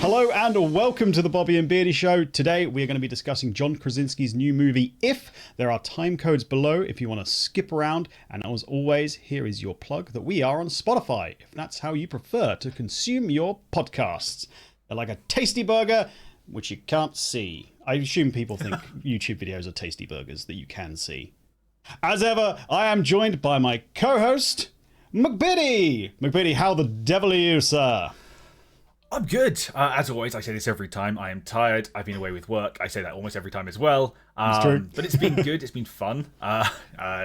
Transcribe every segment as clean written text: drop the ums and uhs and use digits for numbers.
Hello and welcome to the Bobby and Beardy Show. Today we are going to be discussing John Krasinski's new movie, If. There are time codes below if you want to skip around. And as always, here is your plug that we are on Spotify, if that's how you prefer to consume your podcasts. They're like a tasty burger, which you can't see. I assume people think YouTube videos are tasty burgers that you can see. As ever, I am joined by my co-host, McBeardy. McBeardy, how the devil are you, sir? I'm good. As always, I say this every time. I am tired. I've been away with work. I say that almost every time as well. It's true. But it's been good. It's been fun.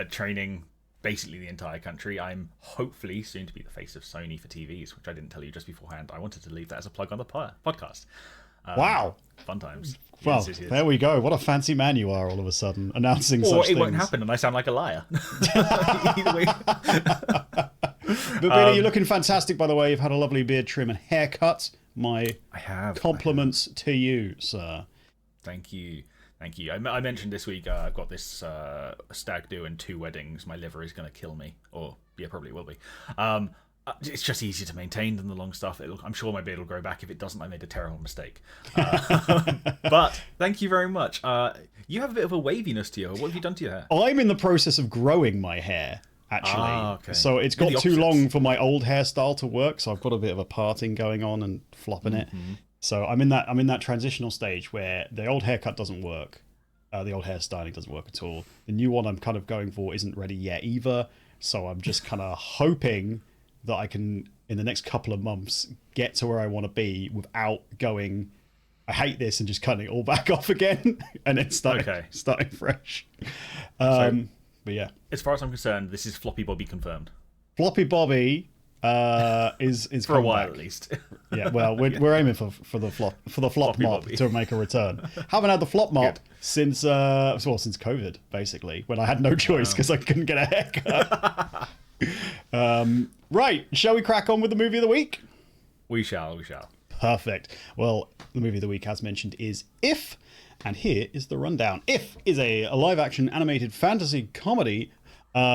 Training basically the entire country. I'm hopefully soon to be the face of Sony for TVs, which I didn't tell you just beforehand. I wanted to leave that as a plug on the podcast. Wow. Fun times. Well, yes, there we go. What a fancy man you are all of a sudden, announcing or such it things. won't happen and I sound like a liar. Either way. But Billy, you're looking fantastic, by the way. You've had a lovely beard trim and haircut. I have compliments to you, sir. Thank you. I mentioned this week I've got this stag do and 2 weddings. My liver is going to kill me. Or, yeah, probably will be. It's just easier to maintain than the long stuff. I'm sure my beard will grow back. If it doesn't, I made a terrible mistake. But thank you very much. You have a bit of a waviness to you. What have you done to your hair? I'm in the process of growing my hair, actually. Okay. So it's got too long for my old hairstyle to work, so I've got a bit of a parting going on and flopping it. So I'm in that transitional stage where the old haircut doesn't work. The old hairstyling doesn't work at all. The new one I'm kind of going for isn't ready yet either. So I'm just kind of hoping that I can, in the next couple of months, get to where I want to be without going, I hate this, and just cutting it all back off again and then starting fresh. But yeah. As far as I'm concerned, this is Floppy Bobby confirmed. Floppy Bobby is for a while at least. Yeah, well, we're aiming for the flop mop to make a return. Haven't had the flop mop since COVID, basically, when I had no choice because I couldn't get a haircut. Right, shall we crack on with the movie of the week? We shall. Perfect. Well, the movie of the week, as mentioned, is If, and here is the rundown. If is a live-action animated fantasy comedy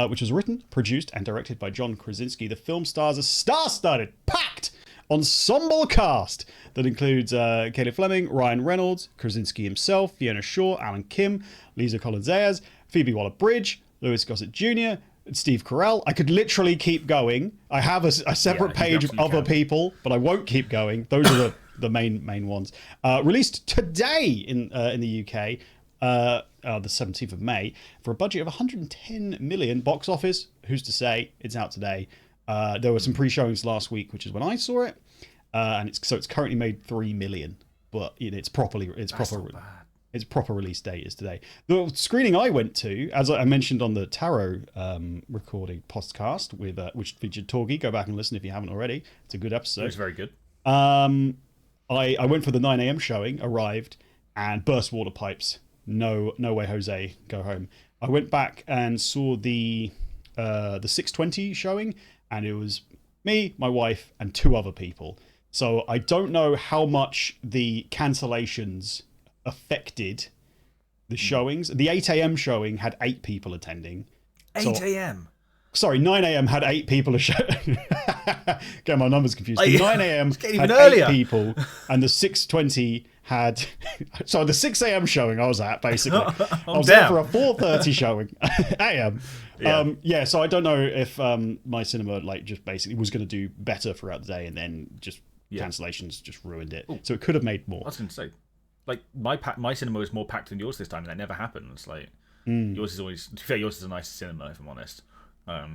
which was written, produced, and directed by John Krasinski. The film stars a star-studded, packed ensemble cast that includes Caleb Fleming, Ryan Reynolds, Krasinski himself, Fiona Shaw, Alan Kim, Lisa Colón-Zayas, Phoebe Waller-Bridge, Louis Gossett Jr., Steve Carell. I could literally keep going. I have a separate page of other people, but I won't keep going. Those are the main ones. Released today in the UK, the 17th of May, for a budget of 110 million box office. Who's to say? It's out today. There were some pre-showings last week, which is when I saw it, and it's currently made 3 million, but its proper release date is today. The screening I went to, as I mentioned on the Tarot recording podcast which featured Torgy, go back and listen if you haven't already. It's a good episode. It was very good. I went for the 9 a.m. showing, arrived, and burst water pipes. No way, Jose, go home. I went back and saw the 6:20 showing, and it was me, my wife, and 2 other people. So I don't know how much the cancellations affected the showings. The 8 a.m. showing had 8 people attending. 8 a.m. Sorry, 9 a.m. had 8 people Get my numbers confused. The 9 a.m. had earlier. 8 people, and the 6:20 had. So the 6 a.m. showing I was at, basically. I was there for a 4:30 showing a.m. Yeah. So I don't know if my cinema just basically was going to do better throughout the day, and then just cancellations just ruined it. Ooh. So it could have made more. I was going to say, my cinema was more packed than yours this time, and that never happens. Yours is always, to be fair, yours is a nice cinema, if I'm honest. I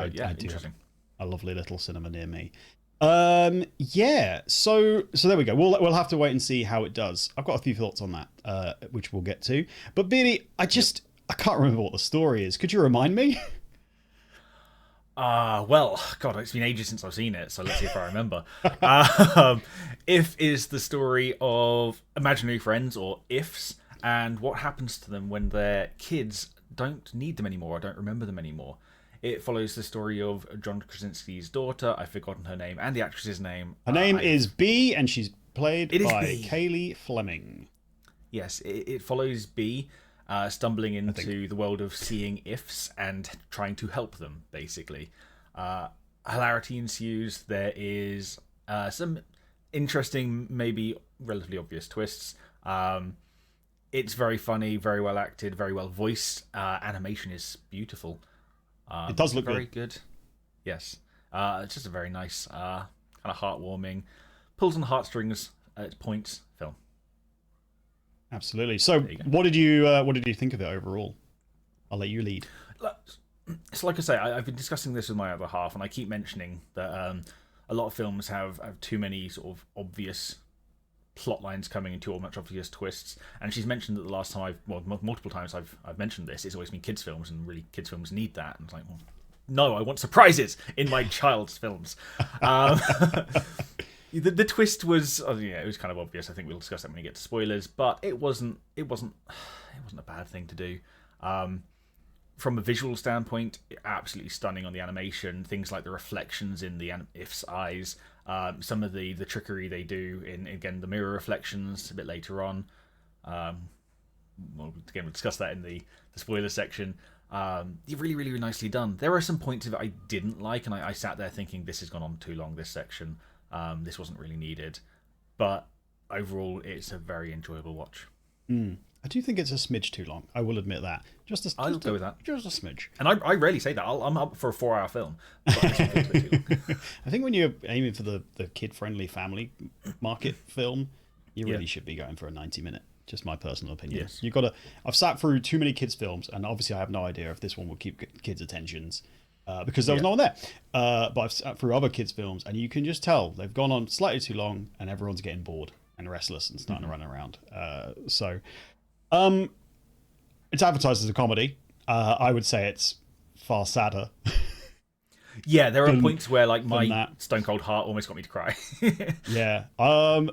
do interesting. A lovely little cinema near me. So there we go. We'll have to wait and see how it does. I've got a few thoughts on that, which we'll get to. But Beardy, I can't remember what the story is. Could you remind me? Well, God, it's been ages since I've seen it, so let's see if I remember. If is the story of imaginary friends, or ifs, and what happens to them when their kids don't need them anymore or don't remember them anymore. It follows the story of John Krasinski's daughter. I've forgotten her name and the actress's name. Her name is B, and she's played by B. Kaylee Fleming. Yes, it follows B stumbling into the world of seeing ifs and trying to help them, basically. Hilarity ensues. There is some interesting, maybe relatively obvious twists. It's very funny, very well acted, very well voiced. Animation is beautiful. It does look very good. Yes. It's just a very nice, kind of heartwarming, pulls on the heartstrings at its points film. Absolutely. So, what did you think of it overall? I'll let you lead. So, like I say, I've been discussing this with my other half, and I keep mentioning that a lot of films have too many sort of obvious plot lines coming and too much obvious twists. And she's mentioned that the last time multiple times I've mentioned this, it's always been kids' films, and really kids' films need that. And it's like, well, no, I want surprises in my child's films. The twist was, it was kind of obvious. I think we'll discuss that when we get to spoilers, but it wasn't a bad thing to do. From a visual standpoint, absolutely stunning on the animation. Things like the reflections in the If's eyes, some of the trickery they do in, again, the mirror reflections a bit later on. We'll discuss that in the spoiler section. Really, really nicely done. There are some points of it I didn't like, and I sat there thinking, this has gone on too long, this section. This wasn't really needed. But overall, it's a very enjoyable watch. I do think it's a smidge too long. I will admit that. I'll go with that. Just a smidge. And I rarely say that. I'm up for a 4-hour film. But this one feels a bit too long. I think when you're aiming for the kid-friendly family market film, you really should be going for a 90-minute. Just my personal opinion. Yes. I've sat through too many kids' films, and obviously I have no idea if this one will keep kids' attentions. Because there was no one there. But I've sat through other kids' films, and you can just tell they've gone on slightly too long, and everyone's getting bored and restless and starting to run around. It's advertised as a comedy. I would say it's far sadder. Yeah, there are points where like my stone cold heart almost got me to cry. Yeah.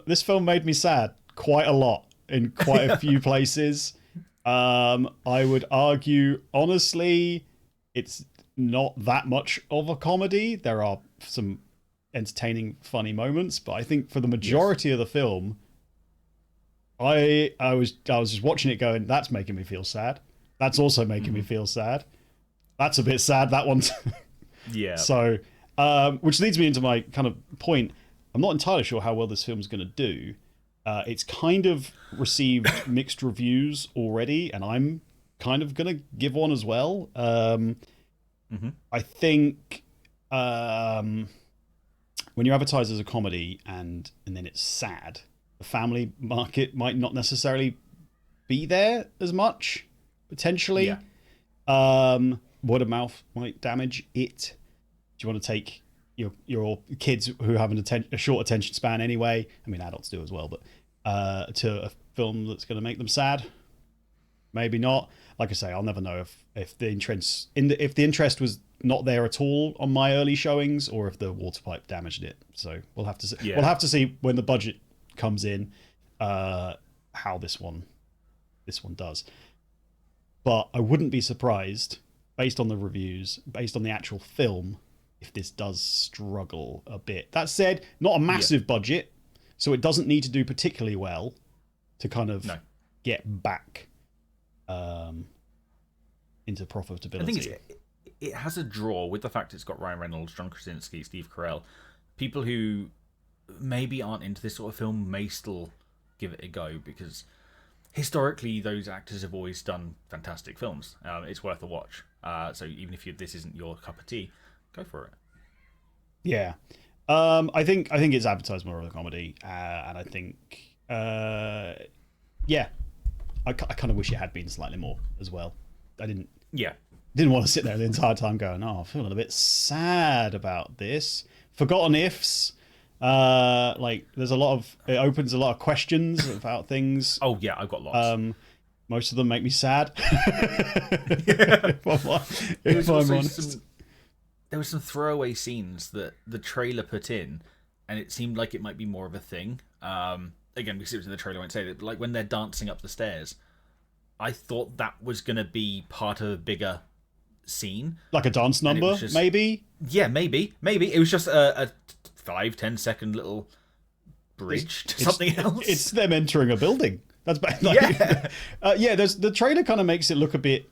This film made me sad quite a lot in quite a few places. I would argue, honestly, it's not that much of a comedy. There are some entertaining, funny moments, but I think for the majority of the film, I was just watching it going, that's making me feel sad. That's also making me feel sad. That's a bit sad, that one. Yeah. So, which leads me into my kind of point. I'm not entirely sure how well this film's going to do. It's kind of received mixed reviews already, and I'm kind of going to give one as well. I think when you advertise as a comedy and then it's sad, the family market might not necessarily be there as much, potentially. Yeah. Word of mouth might damage it. Do you want to take your kids who have a short attention span anyway? I mean, adults do as well, but to a film that's going to make them sad? Maybe not. Like I say, I'll never know if the interest was not there at all on my early showings, or if the water pipe damaged it. So we'll have to see. Yeah. We'll have to see when the budget comes in how this one does. But I wouldn't be surprised, based on the reviews, based on the actual film, if this does struggle a bit. That said, not a massive budget, so it doesn't need to do particularly well to kind of get back into profitability. I think it has a draw with the fact it's got Ryan Reynolds, John Krasinski, Steve Carell. People who maybe aren't into this sort of film may still give it a go, because historically those actors have always done fantastic films. It's worth a watch. So even if this isn't your cup of tea, go for it. Yeah. I think it's advertised more of a comedy, and I think I kind of wish it had been slightly more as well. I didn't want to sit there the entire time going, I'm feeling a bit sad about this. Forgotten ifs. There's it opens a lot of questions about things. Oh yeah, I've got lots. Most of them make me sad. If I'm honest. There were some throwaway scenes that the trailer put in, and it seemed like it might be more of a thing. Again, because it was in the trailer, I won't say that, but like when they're dancing up the stairs, I thought that was going to be part of a bigger scene. Like a dance number, maybe? Yeah, maybe. It was just a 5-10 second little bridge to something else. It's them entering a building. That's bad. The trailer kind of makes it look a bit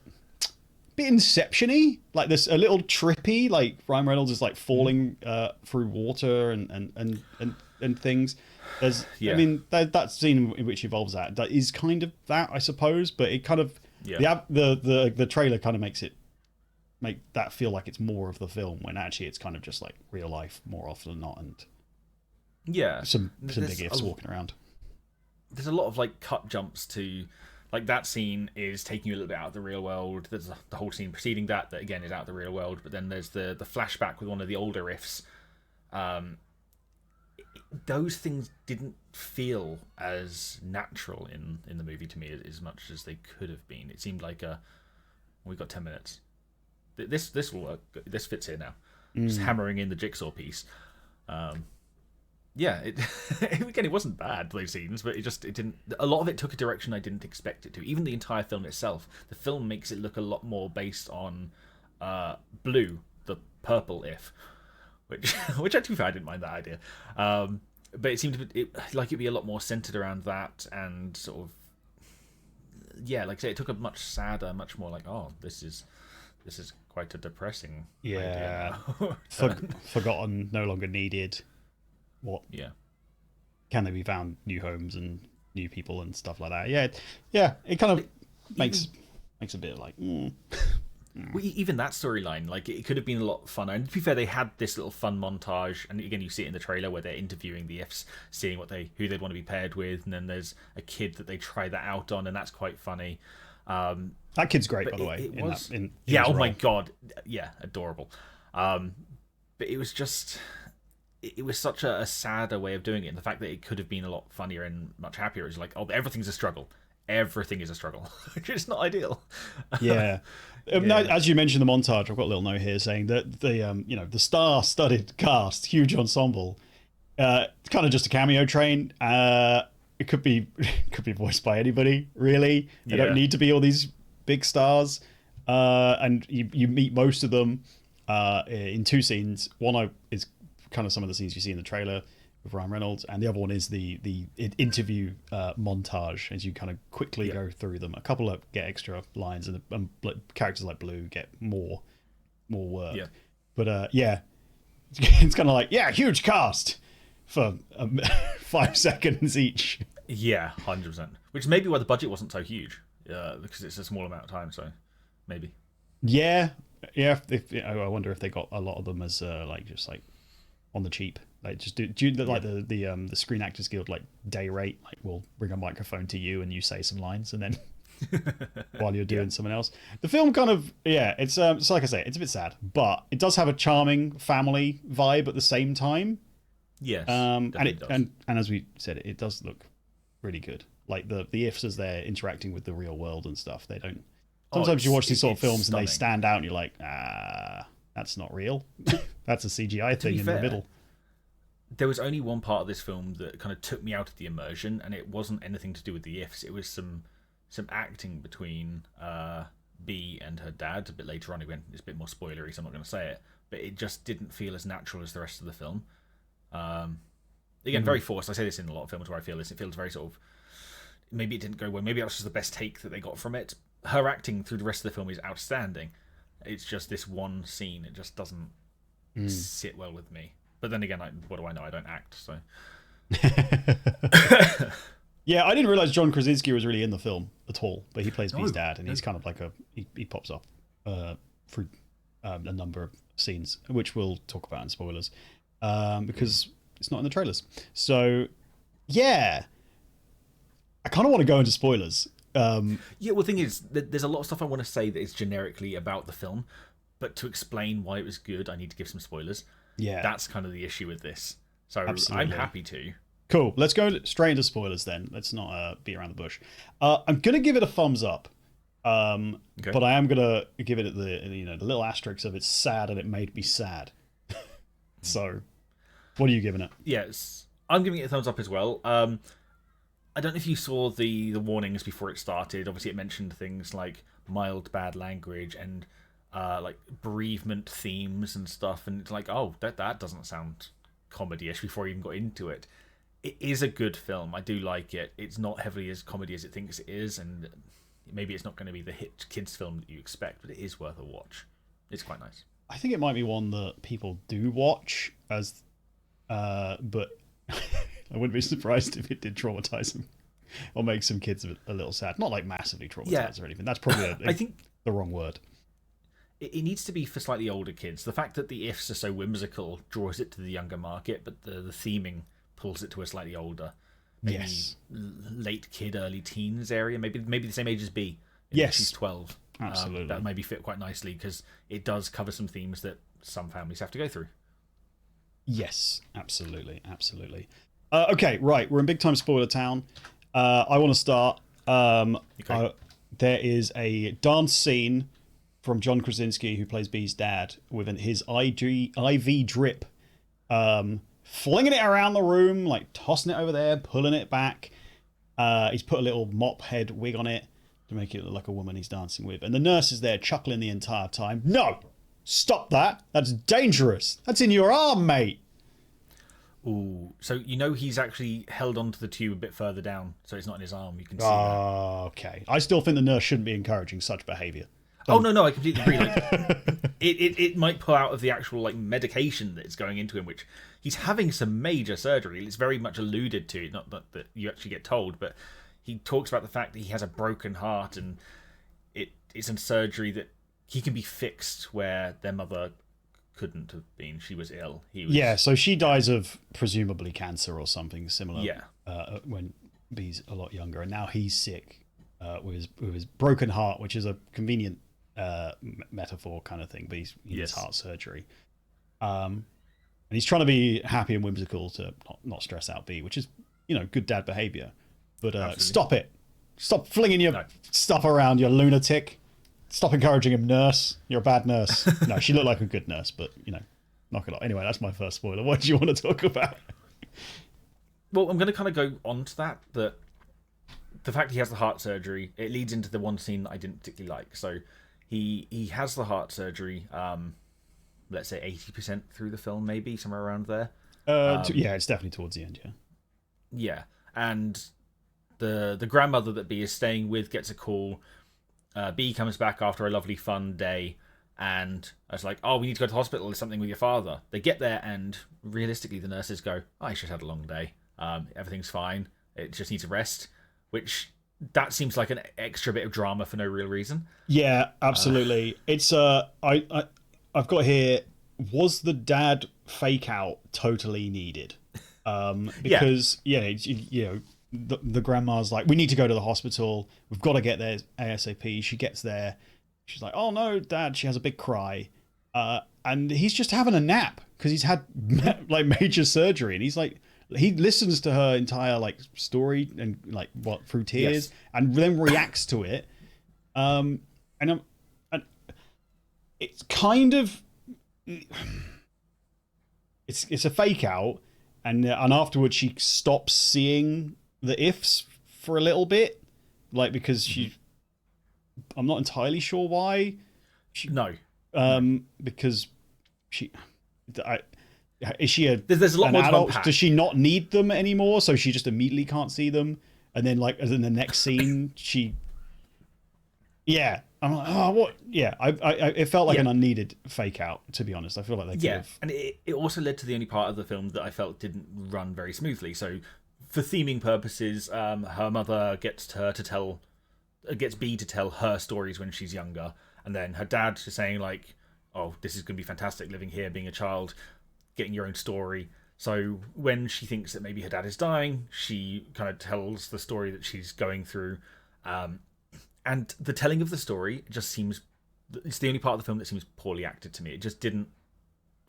Inception-y, like this, a little trippy. Like Ryan Reynolds is like falling through water, and and things. There's, Yeah. I mean, that scene in which he evolves that is kind of that, I suppose, but it kind of the trailer kind of make that feel like it's more of the film when actually it's kind of just like real life more often than not, and some big ifs walking around. There's a lot of like cut jumps to, like, that scene is taking you a little bit out of the real world. There's the whole scene preceding that again is out of the real world, but then there's the flashback with one of the older ifs. Those things didn't feel as natural in the movie to me as much as they could have been. It seemed like we've got 10 minutes. This will work. This fits here now. Just hammering in the jigsaw piece. Again, it wasn't bad, those scenes, but it didn't. A lot of it took a direction I didn't expect it to. Even the entire film itself, the film makes it look a lot more based on Blue, the purple if, which to be fair, I didn't mind that idea. But it seemed it'd be a lot more centered around that, and sort of, like I say, it took a much sadder, much more like, oh, this is quite a depressing idea now. Forgotten, no longer needed. What? Yeah. Can they be found? New homes and new people and stuff like that. Yeah. It kind of makes a bit of like. Well, even that storyline, like, it could have been a lot funner. And to be fair, they had this little fun montage, and again, you see it in the trailer where they're interviewing the ifs, seeing who they'd want to be paired with, and then there's a kid that they try that out on, and that's quite funny. That kid's great, by the way. My god, yeah, adorable. But it was just. It was such a sadder way of doing it, and the fact that it could have been a lot funnier and much happier is like, oh, everything's a struggle. Everything is a struggle. It's not ideal. Yeah. As you mentioned the montage, I've got a little note here saying that the star-studded cast, huge ensemble, kind of just a cameo train. It could be voiced by anybody, really. They don't need to be all these big stars. And you meet most of them in two scenes. One is kind of some of the scenes you see in the trailer with Ryan Reynolds, and the other one is the interview montage as you kind of quickly go through them. A couple of get extra lines, and characters like Blue get more work. Yeah. But it's kind of like huge cast for 5 seconds each. Yeah, 100%. Which is maybe why the budget wasn't so huge, because it's a small amount of time. So maybe. Yeah. I wonder if they got a lot of them as just on the cheap, like just do like the Screen Actors Guild like day rate, like we'll bring a microphone to you and you say some lines and then while you're doing someone else. The film kind of it's like I say, it's a bit sad, but it does have a charming family vibe at the same time. Yes, and as we said, it does look really good. Like the ifs as they're interacting with the real world and stuff. They don't. Sometimes you watch these sort of films and they stand out, and you're like, that's not real. That's a CGI thing in the middle. There was only one part of this film that kind of took me out of the immersion, and it wasn't anything to do with the ifs. It was some acting between B and her dad. A bit later on, it's a bit more spoilery, so I'm not going to say it. But it just didn't feel as natural as the rest of the film. Again, very forced. I say this in a lot of films where I feel this. It feels very sort of. Maybe it didn't go well. Maybe that was just the best take that they got from it. Her acting through the rest of the film is outstanding. It's just this one scene. It just doesn't sit well with me. But then again, what do I know? I don't act, so. Yeah, I didn't realize John Krasinski was really in the film at all, but he plays B's dad, and he's kind of like he pops up through a number of scenes, which we'll talk about in spoilers, because it's not in the trailers. So, yeah, I kind of want to go into spoilers. Well, the thing is, there's a lot of stuff I want to say that is generically about the film, but to explain why it was good, I need to give some spoilers. Yeah, that's kind of the issue with this. So absolutely. I'm happy to. Cool. Let's go straight into spoilers then. Let's not beat around the bush. I'm gonna give it a thumbs up, but I am gonna give it the little asterisk of it's sad and it made me sad. So, what are you giving it? Yes, I'm giving it a thumbs up as well. I don't know if you saw the warnings before it started. Obviously, it mentioned things like mild bad language and like bereavement themes and stuff, and it's like, oh, that doesn't sound comedy-ish before I even got into it. It is a good film. I do like it. It's not heavily as comedy as it thinks it is, and maybe it's not going to be the hit kids film that you expect, but it is worth a watch. It's quite nice. I think it might be one that people do watch but I wouldn't be surprised if it did traumatize them or make some kids a little sad. Not like massively traumatized or anything. That's probably I think the wrong word. it needs to be for slightly older kids. The fact that the ifs are so whimsical draws it to the younger market, but the theming pulls it to a slightly older, maybe late kid, early teens area. Maybe the same age as B. Yes, she's 12. Absolutely, that maybe fit quite nicely because it does cover some themes that some families have to go through. Yes, absolutely. Okay, right. We're in big time spoiler town. I want to start. Okay. There is a dance scene from John Krasinski, who plays B's dad, with his IV drip, flinging it around the room, like tossing it over there, pulling it back. He's put a little mop head wig on it to make it look like a woman he's dancing with. And the nurse is there chuckling the entire time. No! Stop that! That's dangerous! That's in your arm, mate! Ooh, so he's actually held onto the tube a bit further down, so it's not in his arm. You can see that. Okay. I still think the nurse shouldn't be encouraging such behaviour. Oh no, I completely agree. Like, it might pull out of the actual like medication that is going into him, which he's having some major surgery. It's very much alluded to, not that you actually get told, but he talks about the fact that he has a broken heart and it's in surgery that he can be fixed where their mother couldn't have been. She was ill. So she dies of presumably cancer or something similar. Yeah. When B's a lot younger, and now he's sick with his broken heart, which is a convenient metaphor kind of thing. But he needs heart surgery, and he's trying to be happy and whimsical to not stress out B, which is good dad behavior. But stop it! Stop flinging your stuff around, you lunatic! Stop encouraging him, nurse. You're a bad nurse. No, she looked like a good nurse, but, knock it off. Anyway, that's my first spoiler. What do you want to talk about? Well, I'm going to kind of go on to that the fact he has the heart surgery, it leads into the one scene that I didn't particularly like. So he has the heart surgery, let's say 80% through the film, maybe, somewhere around there. It's definitely towards the end, yeah. Yeah, and the grandmother that B is staying with gets a call. B comes back after a lovely fun day, and it's like, oh, we need to go to the hospital. There's something with your father. They get there, and realistically, the nurses go, oh, he's just had a long day. Everything's fine. It just needs a rest, which that seems like an extra bit of drama for no real reason. Yeah, absolutely. It's I've got here. Was the dad fake out totally needed? Because the grandma's like, we need to go to the hospital. We've got to get there ASAP. She gets there. She's like, oh no, Dad. She has a big cry. And he's just having a nap because he's had like major surgery. And he's like, he listens to her entire like story and like through tears and then reacts to it. And it's kind of, it's a fake out. And afterwards she stops seeing the ifs for a little bit, like because I'm not entirely sure why. Because is she there's a lot more adult? to unpack. Does she not need them anymore? So she just immediately can't see them, and then like as in the next scene, I'm like, oh, what? Yeah, it felt like an unneeded fake out, to be honest. I feel like they could have... and it also led to the only part of the film that I felt didn't run very smoothly. So, for theming purposes, her mother gets B to tell her stories when she's younger, and then her dad is saying like, "Oh, this is going to be fantastic living here, being a child, getting your own story." So when she thinks that maybe her dad is dying, she kind of tells the story that she's going through. And the telling of the story just seems... It's the only part of the film that seems poorly acted to me. It just didn't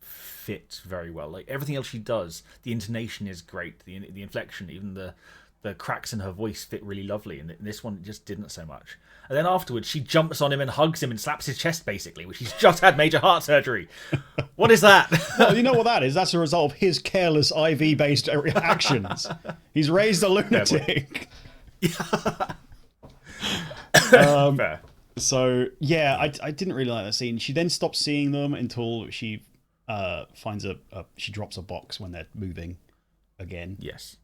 fit very well. Like, everything else she does, the intonation is great. The inflection, even the cracks in her voice fit really lovely. And this one just didn't so much. And then afterwards, she jumps on him and hugs him and slaps his chest, basically, which he's just had major heart surgery. What is that? Well, you know what that is? That's a result of his careless IV-based actions. He's raised a lunatic. Fair. So yeah, I didn't really like that scene. She then stops seeing them until she finds she drops a box when they're moving again. Yes.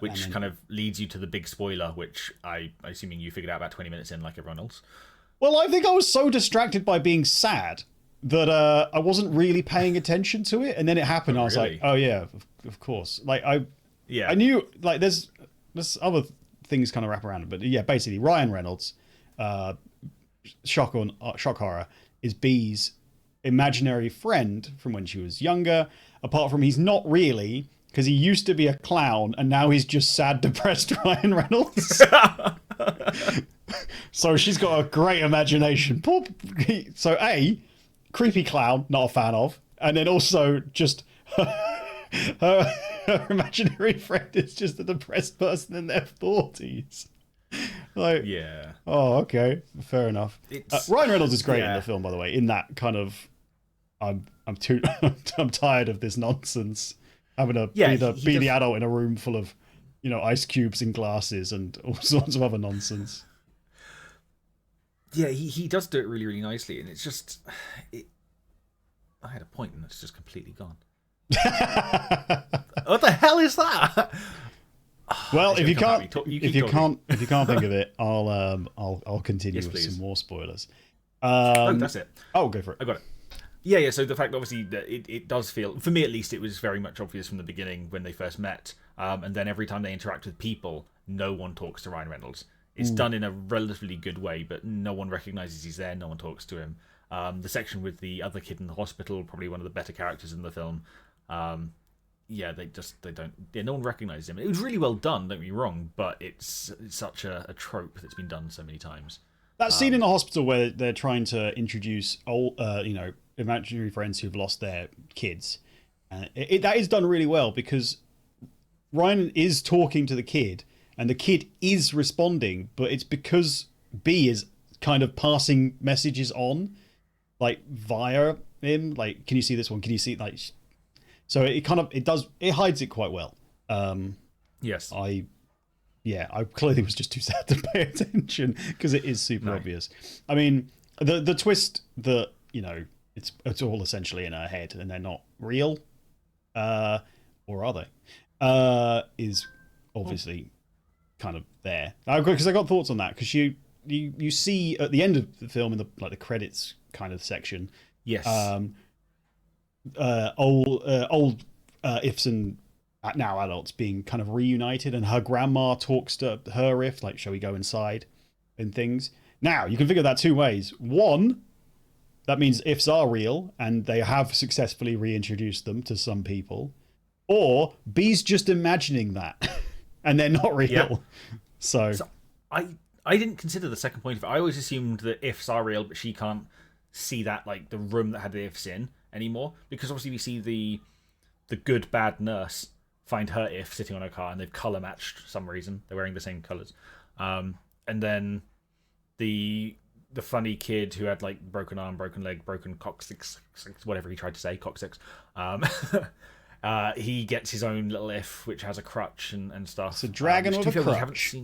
Which kind of leads you to the big spoiler, which I'm assuming you figured out about 20 minutes in, like everyone else. Well, I think I was so distracted by being sad that I wasn't really paying attention to it, and then it happened. Oh, I was really? like, oh yeah, of course. Like Yeah. I knew like there's other things kind of wrap around it, but yeah, basically Ryan Reynolds, shock horror, is Bee's imaginary friend from when she was younger. Apart from he's not really, because he used to be a clown and now he's just sad, depressed Ryan Reynolds. So she's got a great imagination. So creepy clown, not a fan of, and then also just her imaginary friend is just a depressed person in their 40s. Like, Yeah. oh, okay, fair enough. Ryan Reynolds is great in yeah. the film, by the way. In that kind of, I'm too, I'm tired of this nonsense. Having to be the adult in a room full of, ice cubes and glasses and all sorts of other nonsense. Yeah, he does do it really, really nicely, and it's just, I had a point and it's just completely gone. What the hell is that? Well, if you can't think of it, I'll continue with please. some more spoilers. That's it. Oh, go for it. I got it. Yeah. So the fact, obviously, that it does feel, for me at least, it was very much obvious from the beginning when they first met, and then every time they interact with people, no one talks to Ryan Reynolds. It's done in a relatively good way, but no one recognizes he's there. No one talks to him. The section with the other kid in the hospital, probably one of the better characters in the film. They don't. Yeah, no one recognizes him. It was really well done. Don't get me wrong, but it's such a trope that's been done so many times. That scene in the hospital where they're trying to introduce imaginary friends who've lost their kids, that is done really well because Ryan is talking to the kid and the kid is responding, but it's because B is kind of passing messages on, like via him. Like, can you see this one? Can you see like? So it hides it quite well. Yes. I clearly was just too sad to pay attention because it is super obvious. I mean, the twist that it's all essentially in her head and they're not real, or are they? Is obviously kind of there. Because I got thoughts on that because you see at the end of the film in the credits kind of section. Yes. Old ifs and now adults being kind of reunited, and her grandma talks to her if like, shall we go inside, and things. Now you can figure that two ways. One, that means ifs are real and they have successfully reintroduced them to some people, or B's just imagining that and they're not real. Yeah. So I didn't consider the second point of it. I always assumed that ifs are real, but she can't see that, like the room that had the ifs in anymore, because obviously we see the good bad nurse find her if sitting on her car and they've color matched for some reason. They're wearing the same colors. And then the funny kid who had like broken arm, broken leg, broken coccyx, whatever he tried to say, coccyx. He gets his own little if, which has a crutch and stuff. It's a dragon with a crutch.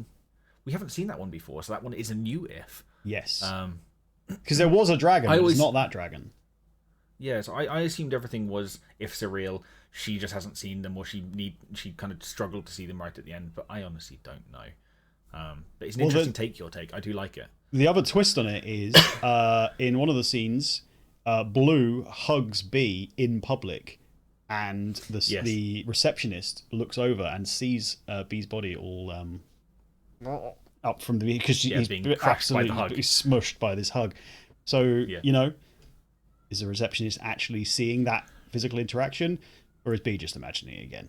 We haven't seen that one before, so that one is a new if. Yes. Because there was a dragon, but it's not that dragon. Yeah, so I assumed everything was ifs are real. She just hasn't seen them, or she kind of struggled to see them right at the end. But I honestly don't know. But it's an interesting take. Your take, I do like it. The other twist on it is in one of the scenes, Blue hugs B in public, and the receptionist looks over and sees B's body all up from the because he's being absolutely smushed by this hug. So is the receptionist actually seeing that physical interaction, or is B just imagining it again?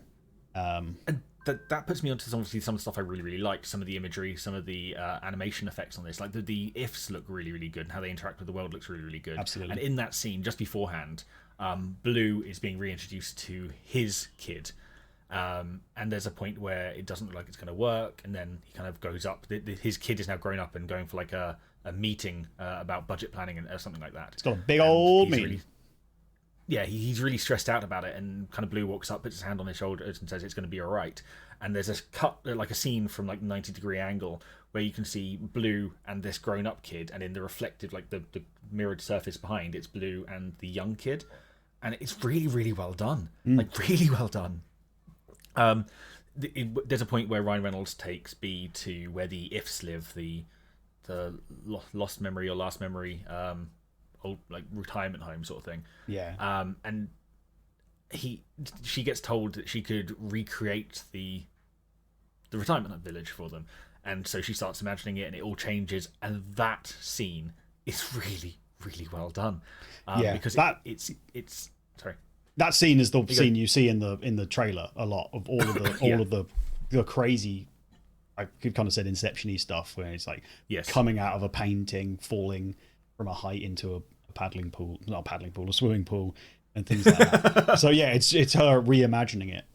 And that puts me onto some of the stuff I really, really liked. Some of the imagery, some of the animation effects on this. Like the ifs look really, really good, and how they interact with the world looks really, really good. Absolutely. And in that scene, just beforehand, Blue is being reintroduced to his kid. And there's a point where it doesn't look like it's going to work, and then he kind of goes up. His kid is now grown up and going for like a meeting about budget planning or something like that. It's got a big old meeting. He's really stressed out about it, and kind of Blue walks up, puts his hand on his shoulders, and says it's going to be all right. And there's this cut, like a scene from like 90-degree angle, where you can see Blue and this grown-up kid, and in the reflective, like the mirrored surface behind, it's Blue and the young kid, and it's really, really well done, like really well done. There's a point where Ryan Reynolds takes B to where the ifs live, the lost memory or last memory old like retirement home sort of thing. Yeah. And she gets told that she could recreate the retirement village for them, and so she starts imagining it, and it all changes. And that scene is really, really well done. Because it's sorry. That scene is the scene you see in the trailer a lot of all of the the crazy, I could kind of said Inception-y stuff where it's like coming out of a painting, falling from a height into a paddling pool, not a paddling pool, a swimming pool, and things like that. So yeah, it's her reimagining it.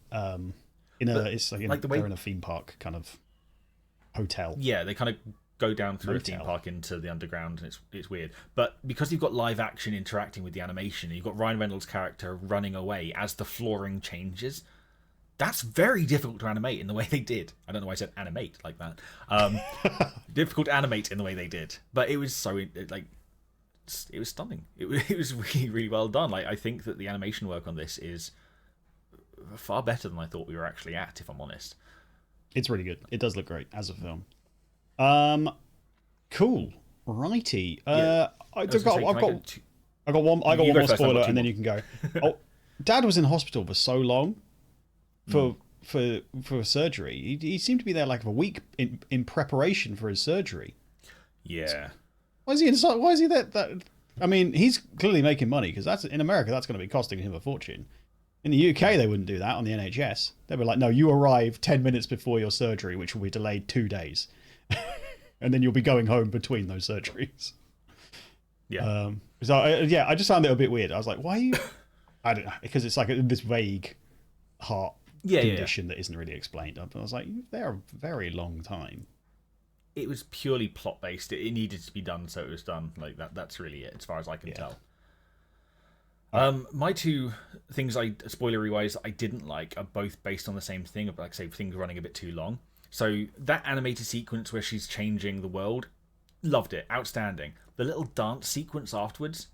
It's like they're in a theme park kind of hotel. Yeah, they kind of go down through a theme park into the underground, and it's weird. But because you've got live action interacting with the animation, and you've got Ryan Reynolds' character running away as the flooring changes, that's very difficult to animate in the way they did. I don't know why I said animate like that. Difficult to animate in the way they did, but it was it was stunning. It was really, really well done. Like, I think that the animation work on this is far better than I thought we were actually at, if I'm honest. It's really good. It does look great as a film. Cool. Righty. I got one more spoiler, and then you can go. Dad was in hospital for so long for surgery. He seemed to be there like a week in preparation for his surgery. Yeah. Why is he inside? Why is he there? I mean, he's clearly making money, because that's in America. That's going to be costing him a fortune. In the UK, they wouldn't do that on the NHS. They'd be like, no, you arrive 10 minutes before your surgery, which will be delayed 2 days. And then you'll be going home between those surgeries. Yeah. I just found it a bit weird. I was like, why are you... I don't know, because it's like this vague heart condition that isn't really explained. I was like, they're a very long time. It was purely plot-based. It needed to be done, so it was done. Like that's really it, as far as I can tell. My two things, spoilery-wise, I didn't like are both based on the same thing, but like, say, things running a bit too long. So that animated sequence where she's changing the world, loved it, outstanding. The little dance sequence afterwards,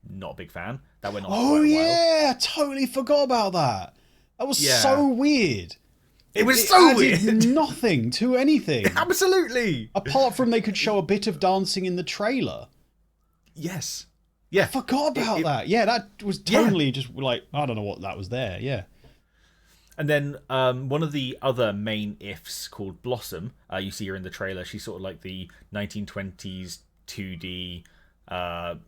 not a big fan. That went on for quite a while. Yeah, I totally forgot about that. That was so weird. It was so weird. Nothing to anything. Absolutely. Apart from they could show a bit of dancing in the trailer. Yes. Yeah. I forgot about that. Yeah, that was totally just like, I don't know what that was there. Yeah. And then one of the other main ifs called Blossom, you see her in the trailer. She's sort of like the 1920s 2D, kind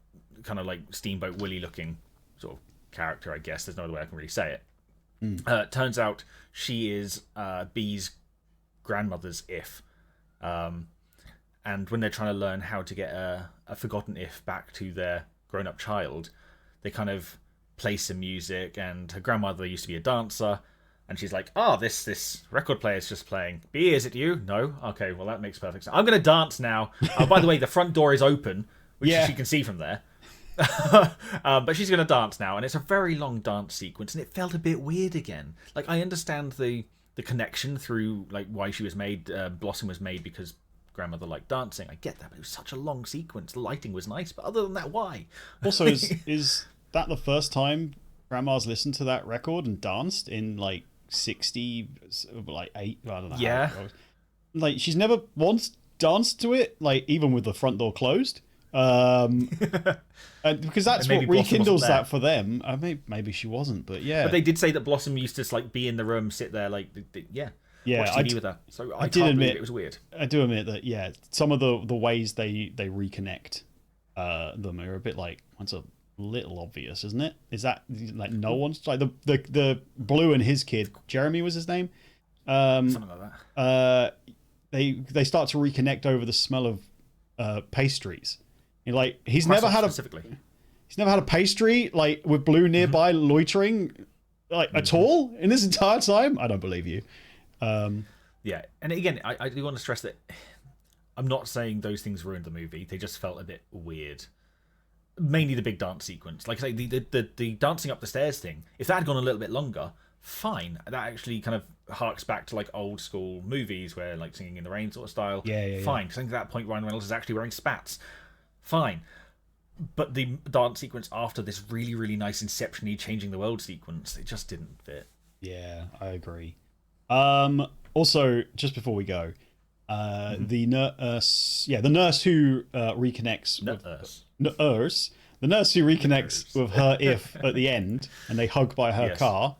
of like Steamboat Willie looking sort of character, I guess. There's no other way I can really say it. Turns out she is Bee's grandmother's if. And when they're trying to learn how to get a forgotten if back to their grown-up child, they kind of play some music, and her grandmother used to be a dancer, and she's like, this record player's just playing. Bee, is it you? No? Okay, well, that makes perfect sense. I'm going to dance now. By the way, the front door is open, which she can see from there. But she's going to dance now, and it's a very long dance sequence, and it felt a bit weird again. Like, I understand the connection through like why she was made. Blossom was made because grandmother liked dancing. I get that, but it was such a long sequence. The lighting was nice, but other than that, why? Also, is that the first time grandma's listened to that record and danced in like 60, like 8? I don't know. Yeah. Like, she's never once danced to it, like even with the front door closed. And because that's what rekindles that for them. Maybe she wasn't, but yeah. But they did say that Blossom used to like be in the room, sit there, like watch TV with her. So I can't believe it was weird. I do admit that some of the ways they reconnect them are a bit like, it's a little obvious, isn't it? Is that like no one's like the Blue and his kid, Jeremy was his name. Something like that. They start to reconnect over the smell of pastries. Like he's never had a pastry like with Blue nearby loitering like at all in this entire time. I don't believe you. Yeah, and again, I do want to stress that I'm not saying those things ruined the movie. They just felt a bit weird. Mainly the big dance sequence. Like I say, the dancing up the stairs thing. If that had gone a little bit longer, fine. That actually kind of harks back to like old school movies where like Singing in the Rain sort of style. Fine. Because I think at that point Ryan Reynolds is actually wearing spats. Fine. But the dance sequence after this really, really nice Inception-y changing the world sequence, it just didn't fit. Yeah, I agree. Also, just before we go, the nurse who reconnects The nurse who reconnects with her if at the end, and they hug by her car.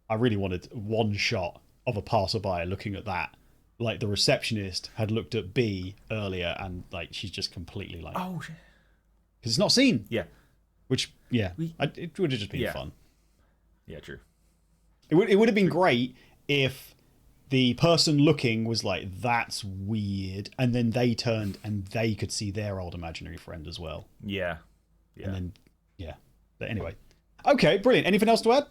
I really wanted one shot of a passerby looking at that. Like the receptionist had looked at B earlier, and like she's just completely like, oh shit, because it's not seen. Yeah. Which it would have just been fun. Yeah, true. It would have been great if the person looking was like, that's weird, and then they turned and they could see their old imaginary friend as well. Yeah. And then but anyway, okay, brilliant. Anything else to add?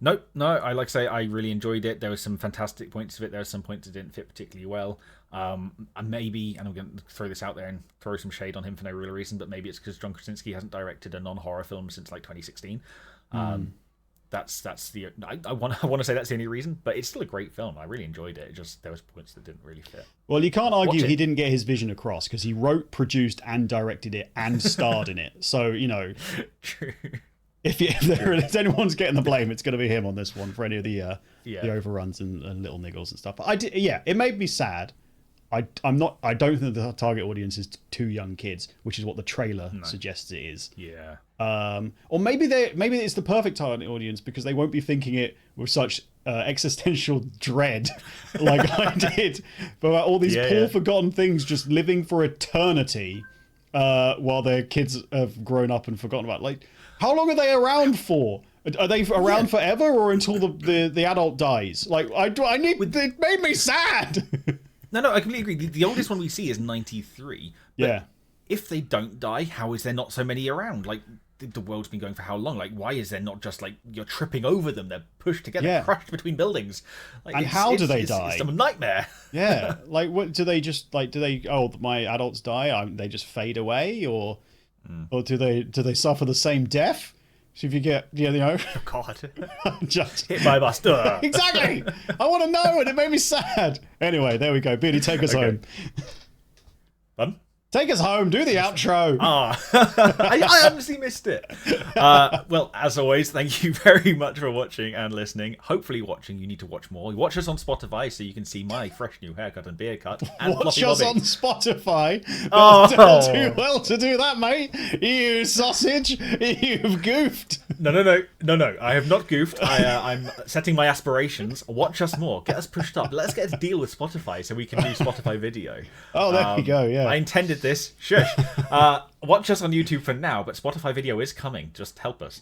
No, I like to say I really enjoyed it. There were some fantastic points of it. There were some points that didn't fit particularly well. And I'm going to throw this out there and throw some shade on him for no real reason, but maybe it's because John Krasinski hasn't directed a non-horror film since like 2016. That's the I want to say that's the only reason, but it's still a great film. I really enjoyed it. Just there was points that didn't really fit. Well, you can't argue he didn't get his vision across because he wrote, produced, and directed it and starred in it. So True. If anyone's getting the blame, it's going to be him on this one for any of the overruns and little niggles and stuff. But it made me sad. I don't think the target audience is two young kids, which is what the trailer suggests it is. Yeah. Or maybe it's the perfect target audience because they won't be thinking it with such existential dread like I did, but about all these forgotten things just living for eternity while their kids have grown up and forgotten about. Like, how long are they around for? Are they around forever or until the adult dies? Like, it made me sad. No, I completely agree. The oldest one we see is 93. Yeah. If they don't die, how is there not so many around? Like, the world's been going for how long? Like, why is there not just, like, you're tripping over them? They're pushed together, crushed between buildings. Like, and how do they die? It's a nightmare. Yeah. Like, what do they just, like, my adults die? They just fade away? Or do they suffer the same death? So if you get, oh God, just hit by a bus. Exactly. I want to know, and it made me sad. Anyway, there we go. Beardy, take us home. Fun. Take us home. Do the outro. I honestly missed it. Well, as always, thank you very much for watching and listening. Hopefully watching, you need to watch more. Watch us on Spotify so you can see my fresh new haircut and beard cut. And watch us on Spotify. Oh. Too well to do that, mate. You sausage. You've goofed. No. I have not goofed. I'm setting my aspirations. Watch us more. Get us pushed up. Let's get a deal with Spotify so we can do Spotify video. Oh, there you go. Yeah. I intended this. Shush. Watch us on YouTube for now, but Spotify video is coming. Just help us.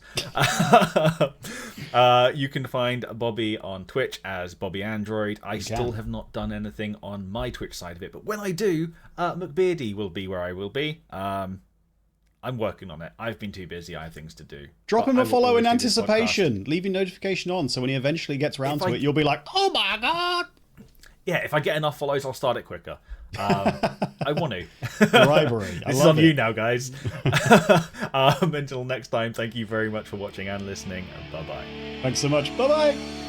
You can find Bobby on Twitch as Bobby Android. I still have not done anything on my Twitch side of it, but when I do, McBeardy will be where I will be. I'm working on it. I've been too busy. I have things to do. Drop him a follow in anticipation. Leave your notification on so when he eventually gets around to it, you'll be like, oh my God. Yeah, if I get enough follows, I'll start it quicker. I want to. Bribery. This is on you now, guys. Until next time, thank you very much for watching and listening. And bye-bye. Thanks so much. Bye-bye.